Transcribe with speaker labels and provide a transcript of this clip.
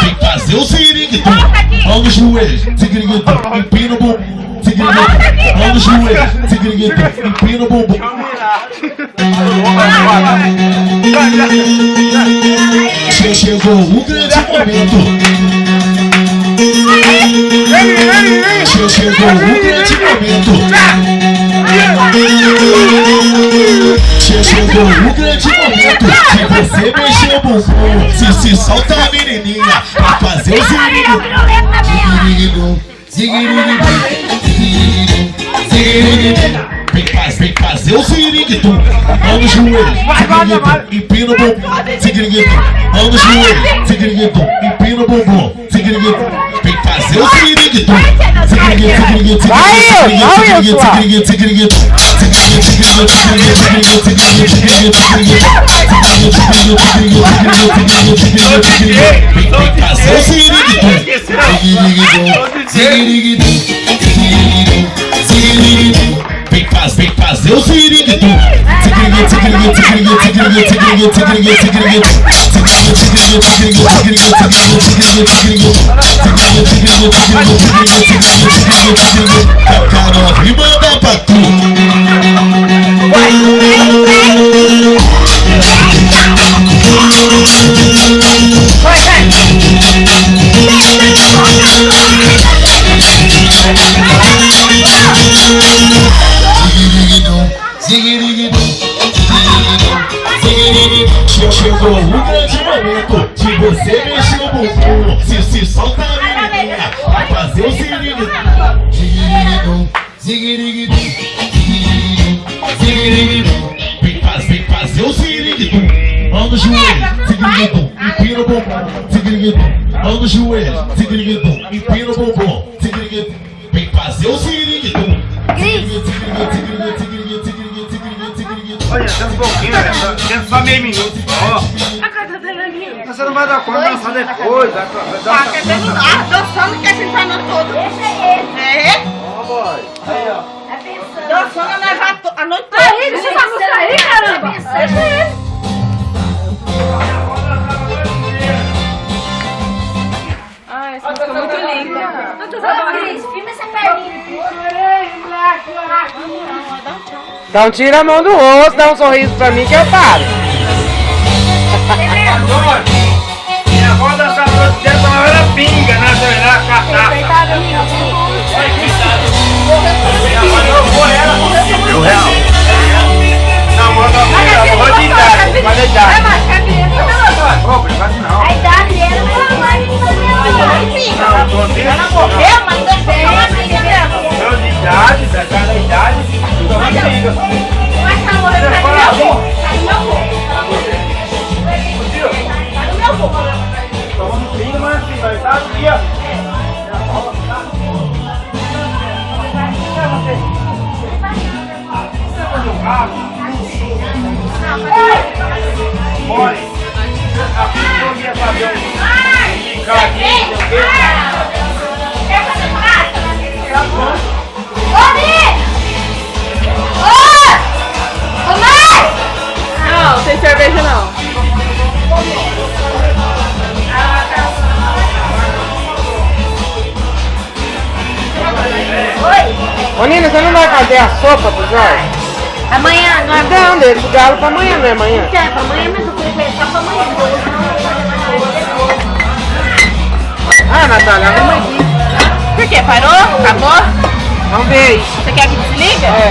Speaker 1: Tem que fazer o siriguitum. Mão nos joelhos, siriguitum. Empina o bumbum. Siriguitum. Mão nos joelhos, siriguitum. Empina o bumbum. Chegou o grande momento. Chegou o grande momento. Chegou o grande momento de você mexer o bumbum. Se solta a menininha pra fazer o ziriguidum. Vem fazer o siriguitum. Mão no joelho, siriguitum. Empina o bumbum, siriguitum. Mão no joelho, siriguitum. Empina o bumbum, siriguitum. Vem fazer o siriguitum. Siriguitum. Vem fazer o siriguitum. Carol, me manda pra tu. Chegou o grande momento de você mexer o bumbum. Se solta a menina pra fazer o siriguitum. Vem fazer o siriguitum. Mão no joelho, siriguitum. Empina o bumbum, siriguitum. Mão no joelho, siriguitum. Empina o bumbum, siriguitum. Vem fazer o siriguitum.
Speaker 2: Olha, tem um pouquinho, tem só meio minuto. Ó. Você não vai dar conta de dançar depois.
Speaker 3: Dançando quer sentar no todo. É?
Speaker 2: Ó, boy. Aí, ó.
Speaker 3: Dançando a noite toda.
Speaker 4: Aí, deixa essa música aí, caramba. Deixa ele. Ai, essa música é muito linda.
Speaker 5: Cris, firma essa perninha.
Speaker 6: Então tira a mão do rosto, dá um sorriso pra mim que eu paro.
Speaker 2: Minha avó dançava no outro dia, tomava pinga, né? Na cachaça. Minha avó levou ela. R$1.000. Não, manda de idade. Vai de idade. Não.
Speaker 5: A idade dela não vai me fazer.
Speaker 2: Não, tô vendo.
Speaker 3: Ela morreu, mas dançou uma filha mesmo.
Speaker 2: Eu de idade, da idade, toma pinga.
Speaker 3: Mas tá morrendo, tá no meu corpo. Tá no meu corpo. Tá no meu corpo.
Speaker 2: Tomando pinga, mas assim, vai estar aqui, ó. Olha, aqui eu ia fazer um picadinho, não sei o quê.
Speaker 3: Quer fazer prato?
Speaker 2: Tá bom.
Speaker 5: Ô, Mi! Ô, mãe!
Speaker 4: Não, tem cerveja não.
Speaker 6: Ô Nina, você não vai fazer a sopa pro Jorge?
Speaker 5: Amanhã, não é
Speaker 6: Não, deixa o galo pra amanhã, não é amanhã?
Speaker 5: Então, é pra amanhã, mas eu vou pensar pra amanhã.
Speaker 6: Ah, Natália, arruma aqui.
Speaker 4: Por quê? Parou? Acabou?
Speaker 6: Vamos ver aí.
Speaker 4: Você quer que desliga?
Speaker 6: É.